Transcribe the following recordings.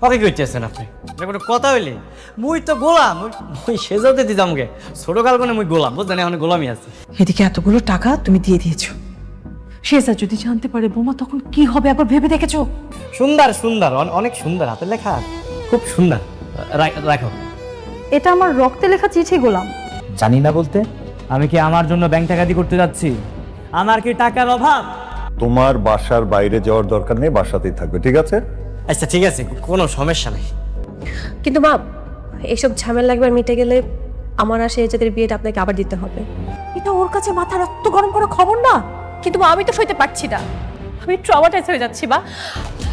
ওকে কি হচ্ছেন আপনি? এটা কোনো কথা হইলে মুই তো গোলাম, মুই সেজাতে দিতাম গে ছোট কাল কোনে মুই গোলাম, বুঝলেন? এখন গোলামি আছে। এদিকে এতগুলো টাকা তুমি দিয়ে দিয়েছো, শেষা যদি জানতে পারে বোমা তখন কি হবে একবার ভেবে দেখেছো? সুন্দর সুন্দর, অনেক সুন্দর হাতের লেখা, খুব সুন্দর। রাখো। এটা আমার রক্তে লেখা চিঠি গোলাম। জানি না বলতে, আমি কি আমার জন্য ব্যাংক ডাকাতি করতে যাচ্ছি? আমার কি টাকার অভাব? তোমার বাসার বাইরে যাওয়ার দরকার নেই, বাসাতেই থাকবে, ঠিক আছে? আচ্ছা ঠিক আছে, কোনো সমস্যা নেই। কিন্তু মা, এইসব ঝামেলা একবার মিটে গেলে আমার আর শেহজাদের বিয়েটা আপনাকে আবার দিতে হবে। এটা ওর কাছে মাথা রক্ত গরম করা খবর না। কিন্তু মা, আমি তো সইতে পারছি না, আমি ট্রমাটাইজ হয়ে যাচ্ছি মা।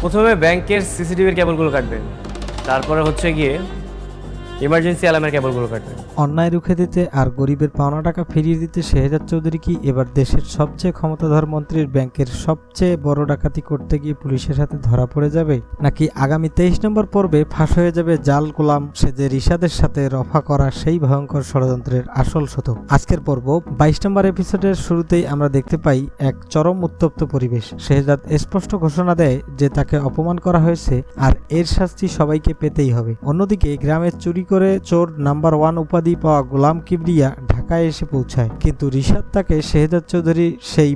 প্রথমে ব্যাংকের সিসিটিভির কেবলগুলো কাটবেন, তারপরে হচ্ছে গিয়ে ইমার্জেন্সি অ্যালার্মের কেবলগুলো কাটবেন। অন্যায় রুখে দিতে আর গরিবের পাওনা টাকা ফিরিয়ে দিতে শেহজাদ চৌধুরী কি এবার দেশের সবচেয়ে ক্ষমতাধর মন্ত্রীর ব্যাংকের সবচেয়ে বড় ডাকাতি করতে গিয়ে পুলিশের হাতে ধরা পড়ে যাবে, নাকি আগামী 23 নম্বর পর্বে ফাঁস হয়ে যাবে জাল গোলাম সেজে রিশাদের সাথে রফা করা সেই ভয়ঙ্কর ষড়যন্ত্রের আসল শতক? আজকের পর্ব 22 নম্বর এপিসোডের শুরুতেই আমরা দেখতে পাই এক চরম উত্তপ্ত পরিবেশ। শেহজাদ স্পষ্ট ঘোষণা দেয় যে তাকে অপমান করা হয়েছে আর এর শাস্তি সবাইকে পেতেই হবে। অন্যদিকে গ্রামে চুরি করে চোর নাম্বার 1 উপাধি পাওয়া গোলাম কিবরিয়া ঢাকায় এসে পৌঁছায়, কিন্তু রিশাদ তাকে শেহজাদ চৌধুরী সেই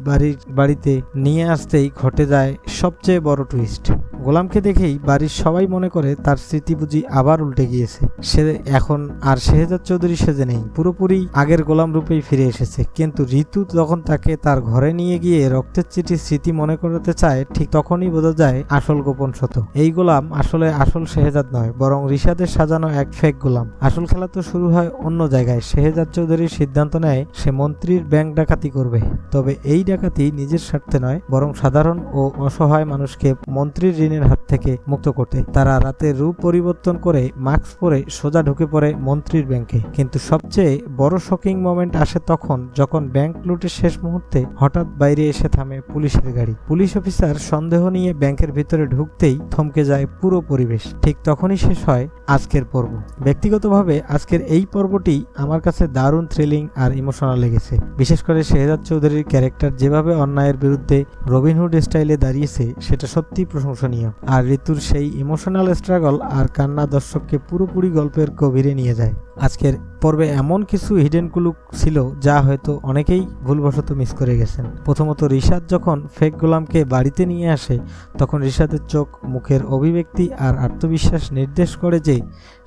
বাড়িতে নিয়ে আসতেই ঘটে যায় সবচেয়ে বড় টুইস্ট। গোলামকে দেখেই বাড়ির সবাই মনে করে তার স্মৃতি বুঝি আবার উল্টে গিয়েছে, সে এখন আর শেহজাদ চৌধুরী সেজে নেই, পুরোপুরি আগের গোলাম রূপেই ফিরে এসেছে। কিন্তু ঋতু যখন তাকে তার ঘরে নিয়ে গিয়ে রক্তের চিঠি স্মৃতি মনে করাতে চায়, ঠিক তখনই বোঝা যায় আসল গোপন সত্য। এই গোলাম আসলে আসল শেহজাদ নয়, বরং রিশাদের সাজানো এক ফেক গোলাম। আসল খেলা তো শুরু হয় অন্য জায়গায়। শেহজাদ চৌধুরীর সিদ্ধান্ত নেয় সে মন্ত্রীর ব্যাংক ডাকাতি করবে, তবে এই ডাকাতি নিজের স্বার্থে নয়, বরং সাধারণ ও অসহায় মানুষকে মন্ত্রীর ঋণের হাত থেকে মুক্ত করতে। তারা রাতে রূপ পরিবর্তন করে মাস্ক পরে সোজা ঢুকে পড়ে মন্ত্রীর ব্যাংকে। কিন্তু সবচেয়ে বড় শকিং মোমেন্ট আসে তখন, যখন ব্যাংক লুটের শেষ মুহূর্তে হঠাৎ বাইরে এসে থামে পুলিশের গাড়ি। পুলিশ অফিসার সন্দেহ নিয়ে ব্যাংকের ভিতরে ঢুকতেই থমকে যায় পুরো পরিবেশ। ঠিক তখনই শেষ হয় আজকের পর্ব। ব্যক্তিগতভাবে আজকের এই পর্বটি আমার কাছে দারুণ থ্রিলিং আর ইমোশনাল লেগেছে। বিশেষ করে শেহজাদ চৌধুরীর ক্যারেক্টার যেভাবে অন্যায়ের বিরুদ্ধে রবিনহুড স্টাইলে দাঁড়িয়েছে, সেটা সত্যি প্রশংসনীয়। আর ঋতুর সেই ইমোশনাল স্ট্রাগল আর কান্না দর্শককে পুরোপুরি গল্পের গভীরে নিয়ে যায়। আজকের পর্বে এমন কিছু হিডেন ক্লু ছিল যা হয়তো অনেকেই ভুলবশত মিস করে গেছেন। প্রথমত, রিশাদ যখন ফেক গোলামকে বাড়িতে নিয়ে আসে, তখন রিশাদের চোখ, মুখের অভিব্যক্তি আর আত্মবিশ্বাস নির্দেশ করে যে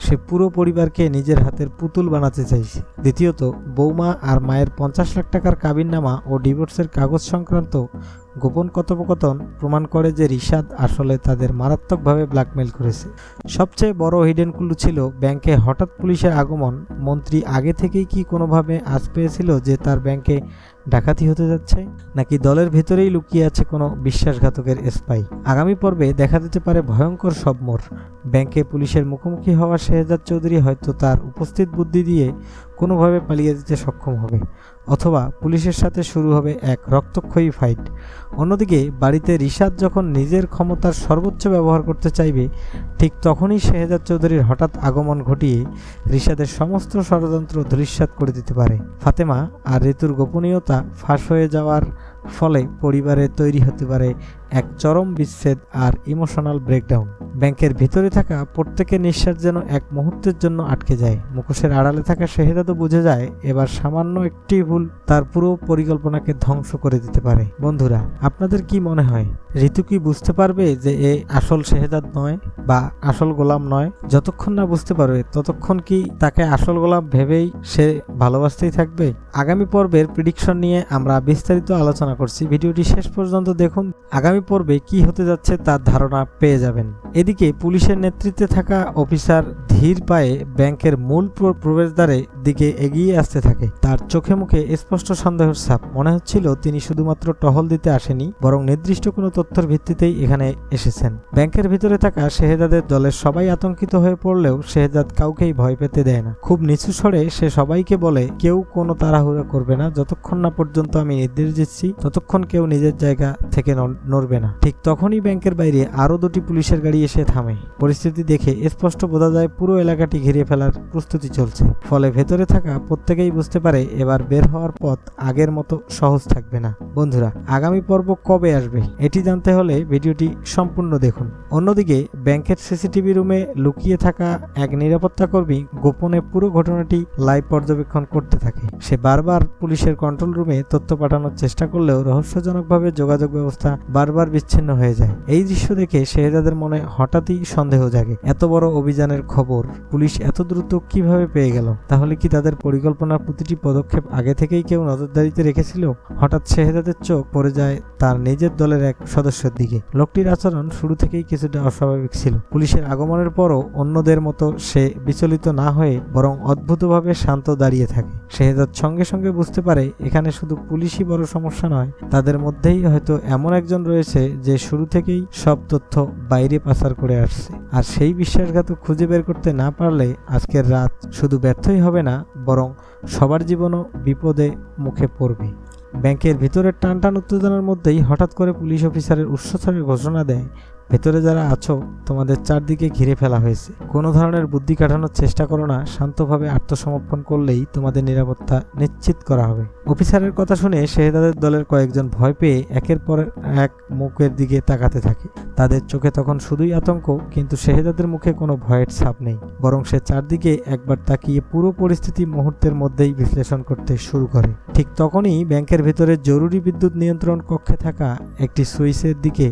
সে পুরো পরিবারকে নিজের হাতের পুতুল বানাতে চাইছে। দ্বিতীয়ত, বৌমা আর মায়ের 50 লাখ টাকার কাবিননামা ও ডিভোর্সের কাগজ সংক্রান্ত গোপন কথোপকথন প্রমাণ করে যে রিশাদ আসলে তাদের মারাত্মকভাবে ব্ল্যাকমেল করেছে। সবচেয়ে বড় হিডেন ক্লু ছিল ব্যাংকে হঠাৎ পুলিশের আগমন। মন্ত্রী আগে থেকেই কি কোনোভাবে আজ পেয়েছিল যে তার ব্যাংকে ডাকাতি হতে যাচ্ছে, নাকি দলের ভেতরেই লুকিয়ে আছে কোনো বিশ্বাসঘাতকের স্পাই? আগামী পর্বে দেখা যেতে পারে ভয়ঙ্কর সব মোড়। ব্যাংকে পুলিশের মুখোমুখি হওয়া শেহজাদ চৌধুরী হয়তো তার উপস্থিত বুদ্ধি দিয়ে কোনোভাবে পালিয়ে যেতে সক্ষম হবে, অথবা পুলিশের সাথে শুরু হবে এক রক্তক্ষয়ী ফাইট। অন্যদিকে বাড়িতে রিশাদ যখন নিজের ক্ষমতার সর্বোচ্চ ব্যবহার করতে চাইবে, ঠিক তখনই শেহজাদ চৌধুরীর হঠাৎ আগমন ঘটিয়ে রিশাদের সমস্ত ষড়যন্ত্র ধূলিসাৎ করে দিতে পারে। ফাতেমা আর ঋতুর গোপনীয়তা ফাঁস হয়ে যাওয়ার ফলে পরিবারে তৈরি হতে পারে এক চরম বিচ্ছেদ আর ইমোশনাল ব্রেকডাউন। ব্যাংকের ভিতরে থাকা প্রত্যেকের নিঃশ্বাস যেন এক মুহূর্তের জন্য আটকে যায়। মুখোশের আড়ালে থাকা শেহজাদও বুঝে যায় এবার সামান্য একটি ভুল তার পুরো পরিকল্পনাকে ধ্বংস করে দিতে পারে। বন্ধুরা, আপনাদের কি মনে হয়, ঋতু কি বুঝতে পারবে যে এ আসল শেহজাদ নয় বা আসল গোলাম নয়? যতক্ষণ না বুঝতে পারবে ততক্ষণ কি তাকে আসল গোলাম ভেবেই সে ভালোবাসতেই থাকবে? আগামী পর্বের প্রেডিকশন নিয়ে আমরা বিস্তারিত আলোচনা করছি, ভিডিওটি শেষ পর্যন্ত দেখুন। আগামী পর্বে কি হতে যাচ্ছে তার ধারণা পেয়ে যাবেন। এদিকে পুলিশের নেতৃত্বে থাকা অফিসার ধীর পায়ে ব্যাংকের মূল প্রবেশদ্বারের দিকে এগিয়ে আসতে থাকে। তার চোখে মুখে স্পষ্ট সন্দেহের ছাপ। মনে হচ্ছিল তিনি শুধুমাত্র টহল দিতে আসেনি, বরং নির্দিষ্ট কোনো তথ্যের ভিত্তিতেই এখানে এসেছেন। ব্যাংকের ভিতরে থাকা শেহজাদের দলের সবাই আতঙ্কিত হয়ে পড়লেও শেহজাদ কাউকেই ভয় পেতে দেয় না। খুব নিচু স্বরে সে সবাইকে বলে, কেউ কোনো তাড়াহুড়ো করবে না, যতক্ষণ না পর্যন্ত আমি নির্দেশ দিচ্ছি ততক্ষণ কেউ নিজের জায়গা থেকে নড়বে না। ঠিক তখনই ব্যাংকের বাইরে আরো 2টি পুলিশের গাড়ি এসে থামে। পরিস্থিতি দেখে স্পষ্ট বোঝা যায় পুরো এলাকাটি ঘিরে ফেলার প্রস্তুতি চলছে। ফলে ভেতরে ভেতরে থাকা প্রত্যেকেই বুঝতে পারে এবার বের হওয়ার পথ আগের মতো সহজ থাকবে না। বন্ধুরা, আগামী পর্ব কবে আসবে এটি জানতে হলে ভিডিওটি সম্পূর্ণ দেখুন। অন্যদিকে ব্যাংকের সিসিটিভি রুমে লুকিয়ে থাকা এক নিরাপত্তা কর্মী গোপনে পুরো ঘটনাটি লাইভ পর্যবেক্ষণ করতে থাকে। সে বারবার পুলিশের কন্ট্রোল রুমে তথ্য পাঠানোর চেষ্টা করলেও রহস্যজনকভাবে যোগাযোগ ব্যবস্থা বারবার বিচ্ছিন্ন হয়ে যায়। এই দৃশ্য দেখে শেহজাদের মনে হঠাৎই সন্দেহ জাগে। এত বড় অভিযানের খবর পুলিশ এত দ্রুত কিভাবে পেয়ে গেল? তাহলে কি তাদের পরিকল্পনার প্রতিটি পদক্ষেপ আগে থেকেই কেউ নজরদারিতে রেখেছিল? হঠাৎ শেহজাদের চোখ পড়ে যায় তার নিজের দলের এক সদস্যের দিকে। লোকটির আচরণ শুরু থেকেই কিছুটা অস্বাভাবিক ছিল। পুলিশের আগমনের পরও অন্যদের মতো সে বিচলিত না হয়ে বরং অদ্ভুতভাবে শান্ত দাঁড়িয়ে থাকে। শেহজাদ সঙ্গে সঙ্গে বুঝতে পারে এখানে শুধু পুলিশই বড় সমস্যা নয়, তাদের মধ্যেই হয়তো এমন একজন রয়েছে যে শুরু থেকেই সব তথ্য বাইরে পাচার করে আসছে। আর সেই বিশ্বাসঘাতক খুঁজে বের করতে না পারলে আজকের রাত শুধু ব্যর্থই হবে না, বরং সবার জীবনও বিপদে মুখে পড়বে। ব্যাংকের ভিতরের টানটান উত্তেজনার মধ্যেই হঠাৎ করে পুলিশ অফিসারের উচ্চস্বরে ঘোষণা দেয়, ভেতরে যারা আছো তোমাদের চারদিকে ঘিরে ফেলা হয়েছে। কোনো ধরনের বুদ্ধি কাটানোর চেষ্টা করো না, শান্তভাবে আত্মসমর্পণ করলেই তোমাদের নিরাপত্তা নিশ্চিত করা হবে। অফিসারের কথা শুনে শেহজাদের দলের কয়েকজন ভয় পেয়ে একের পর এক মুখের দিকে তাকাতে থাকে। তাদের চোখে তখন শুধুই আতঙ্ক, কিন্তু শেহজাদের মুখে কোনো ভয়ের ছাপ নেই, বরং সে চারদিকে একবার তাকিয়ে পুরো পরিস্থিতি মুহূর্তের মধ্যেই বিশ্লেষণ করতে শুরু করে। ঠিক তখনই ব্যাংকের ভেতরে জরুরি বিদ্যুৎ নিয়ন্ত্রণ কক্ষে থাকা একটি সুইচের দিকে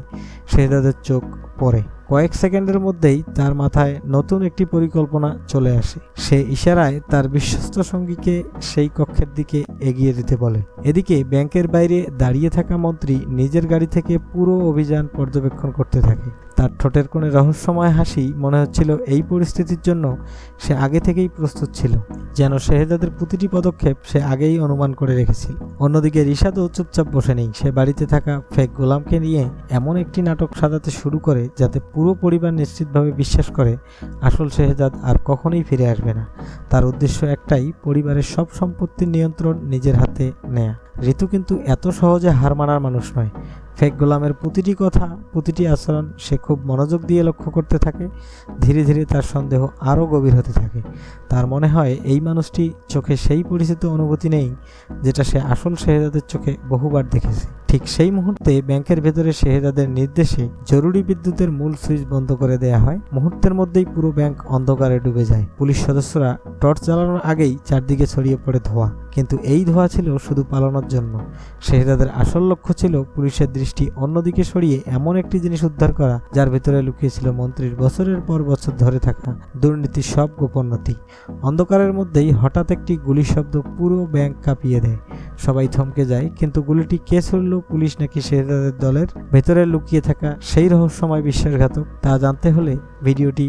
শেহজাদের চোখ পড়ে। কয়েক সেকেন্ডের মধ্যেই তার মাথায় নতুন একটি পরিকল্পনা চলে আসে। সে ইশারায় তার বিশ্বস্ত সঙ্গীকে সেই কক্ষের দিকে এগিয়ে দিতে বলে। এদিকে ব্যাংকের বাইরে দাঁড়িয়ে থাকা মন্ত্রী নিজের গাড়ি থেকে পুরো অভিযান পর্যবেক্ষণ করতে থাকে। তার ঠোঁটের কোণে রহস্যময় হাসি, মনে হচ্ছিল এই পরিস্থিতির জন্য সে আগে থেকেই প্রস্তুত ছিল, যেন শেহজাদের প্রতিটি পদক্ষেপ সে আগেই অনুমান করে রেখেছিল। অন্যদিকে রিশাদও চুপচাপ বসে নেই। সে বাড়িতে থাকা ফেক গোলামকে নিয়ে এমন একটি নাটক সাজাতে শুরু করে যাতে পুরো পরিবার নিশ্চিতভাবে বিশ্বাস করে আসল শেহজাদ আর কখনোই ফিরে আসবে না। তার উদ্দেশ্য একটাই, পরিবারের সব সম্পত্তির নিয়ন্ত্রণ নিজের হাতে নেয়া। ঋতু কিন্তু এত সহজে হার মানার মানুষ নয়। ফেক গোলামের প্রতিটি কথা, প্রতিটি আচরণ সে খুব মনোযোগ দিয়ে লক্ষ্য করতে থাকে। ধীরে ধীরে তার সন্দেহ আরও গভীর হতে থাকে। তার মনে হয় এই মানুষটি চোখে সেই পরিচিত অনুভূতি নেই যেটা সে আসল শেহজাদের চোখে বহুবার দেখেছে। ঠিক সেই মুহূর্তে ব্যাংকের ভেতরে শেহজাদের নির্দেশে জরুরি বিদ্যুতের মূল সুইচ বন্ধ করে দেয়া হয়। মুহূর্তের মধ্যেই পুরো ব্যাংক অন্ধকারে ডুবে যায়। পুলিশ সদস্যরা টর্চ জ্বালানোর আগেই চারদিকে ছড়িয়ে পড়ে ধোঁয়া, কিন্তু এই ধোঁয়া ছিল শুধু পালানোর জন্য। শেহজাদের আসল লক্ষ্য ছিল পুলিশের দৃষ্টি অন্যদিকে সরিয়ে এমন একটি জিনিস উদ্ধার করা যার ভেতরে লুকিয়েছিল মন্ত্রীর বছরের পর বছর ধরে থাকা দুর্নীতির সব গোপন নথি। অন্ধকারের মধ্যেই হঠাৎ একটি গুলির শব্দ পুরো ব্যাংক কাঁপিয়ে দেয়। সবাই থমকে যায়, কিন্তু গুলিটি কে ছুড়ল, পুলিশ নাকি শেহজাদের দলের ভেতরে লুকিয়ে থাকা সেই রহস্যময় বিশ্বাসঘাতক, তা জানতে হলে ভিডিওটি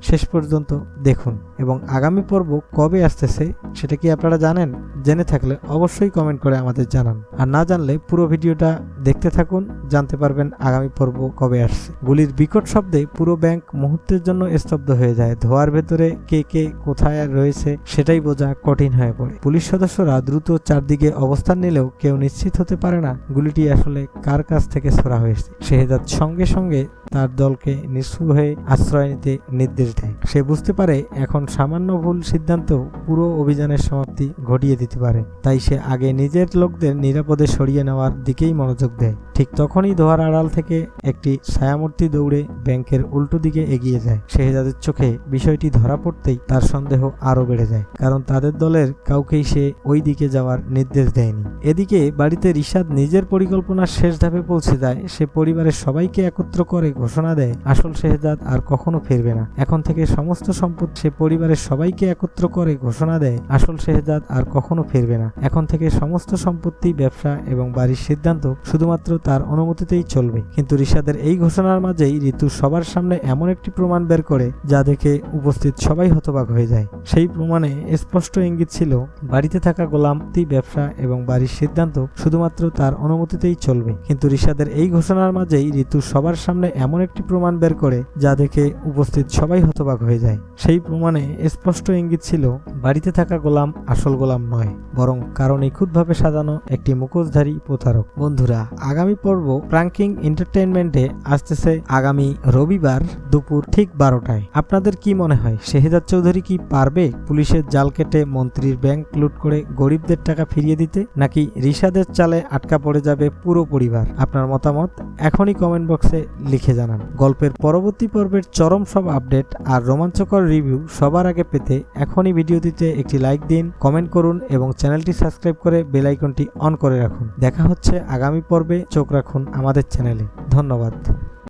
শেষ পর্যন্ত দেখুন। এবং আগামী পর্ব কবে আসতেছে সেটা কি আপনারা জানেন? জেনে থাকলে অবশ্যই কমেন্ট করে আমাদের জানান, আর না জানলে পুরো ভিডিওটা দেখতে থাকুন, জানতে পারবেন আগামী পর্ব কবে আসছে। গুলির বিকট শব্দে পুরো ব্যাংক মুহূর্তের জন্য স্তব্ধ হয়ে যায়। ধোয়ার ভেতরে কে কে কোথায় রয়েছে সেটাই বোঝা কঠিন হয়ে পড়ে। পুলিশ সদস্যরা দ্রুত চারদিকে অবস্থান নিলেও কেউ নিশ্চিত হতে পারে না গুলিটি আসলে কার কাছ থেকে ছোড়া হয়েছে। শেহজাদ সঙ্গে সঙ্গে তার দলকে নিঃস্ব হয়ে আশ্রয় নিতে নির্দেশ দেয়। সে বুঝতে পারে এখন সামান্য ভুল সিদ্ধান্ত পুরো অভিযানের সমাপ্তি ঘটিয়ে দিতে পারে, তাই সে আগে নিজের লোকদের নিরাপদে সরিয়ে নেওয়ার দিকেই মনোযোগ দেয়। ঠিক তখনই ধোয়ার আড়াল থেকে একটি ছায়ামূর্তি দৌড়ে ব্যাংকের উল্টো দিকে এগিয়ে যায়। শেহজাদের চোখে বিষয়টি ধরা পড়তেই তার সন্দেহ আরো বেড়ে যায়, কারণ তাদের দলের কাউকেই সে ওই দিকে যাওয়ার নির্দেশ দেয়নি। এদিকে বাড়িতে রিশাদ নিজের পরিকল্পনার শেষ ধাপে পৌঁছে যায়। সে পরিবারের সবাইকে একত্র করে ঘোষণা দেয় আসল শেহজাদ আর কখনো ফিরবে না। এখন থেকে সমস্ত সম্পত্তি, সে পরিবারের সবাইকে একত্র করে ঘোষণা দেয় আসল শেহজাদ আর কখনো ফিরবে না। এখন থেকে সমস্ত সম্পত্তি, ব্যবসা এবং বাড়ির সিদ্ধান্ত শুধুমাত্র তার অনুমতিতেই চলবে। কিন্তু রিশাদের এই ঘোষণার মাঝেই ঋতু সবার সামনে এমন একটি প্রমাণ বের করে যা দেখে উপস্থিত সবাই হতবাক হয়ে যায়। সেই প্রমাণে স্পষ্ট ইঙ্গিত ছিল বাড়িতে থাকা গোলামতি, ব্যবসা এবং বাড়ির সিদ্ধান্ত শুধুমাত্র তার অনুমতিতেই চলবে। কিন্তু রিশাদের এই ঘোষণার মাঝেই ঋতু সবার সামনে এমন একটি প্রমাণ বের করে যা দেখে উপস্থিত সবাই হতবাক হয়ে যায়। সেই প্রমাণে স্পষ্ট ইঙ্গিত ছিল বাড়িতে থাকা গোলাম আসল গোলাম নয়, বরং কারো নিখুঁতভাবে সাজানো একটি মুখোশধারী প্রতারক। বন্ধুরা, আগামী আগামী পর্ব প্রাঙ্কিং এন্টারটেইনমেন্টে আসতেছে আগামী রবিবার দুপুর ঠিক 12টায়। আপনাদের কি মনে হয় শেহজাদ চৌধুরী কি পারবে পুলিশের জাল কেটে মন্ত্রীর ব্যাংক লুট করে গরিবদের টাকা ফিরিয়ে দিতে, নাকি রিশাদের চালে আটকা পড়ে যাবে পুরো পরিবার? আপনার মতামত এখনই কমেন্ট বক্সে লিখে জানান। গল্পের পরবর্তী পর্বের চরম সব আপডেট আর রোমাঞ্চকর রিভিউ সবার আগে পেতে এখনই ভিডিওটিতে একটি লাইক দিন, কমেন্ট করুন এবং চ্যানেলটি সাবস্ক্রাইব করে বেল আইকনটি অন করে রাখুন। দেখা হচ্ছে আগামী পর্বে, চোখ রাখুন আমাদের চ্যানেলে। ধন্যবাদ।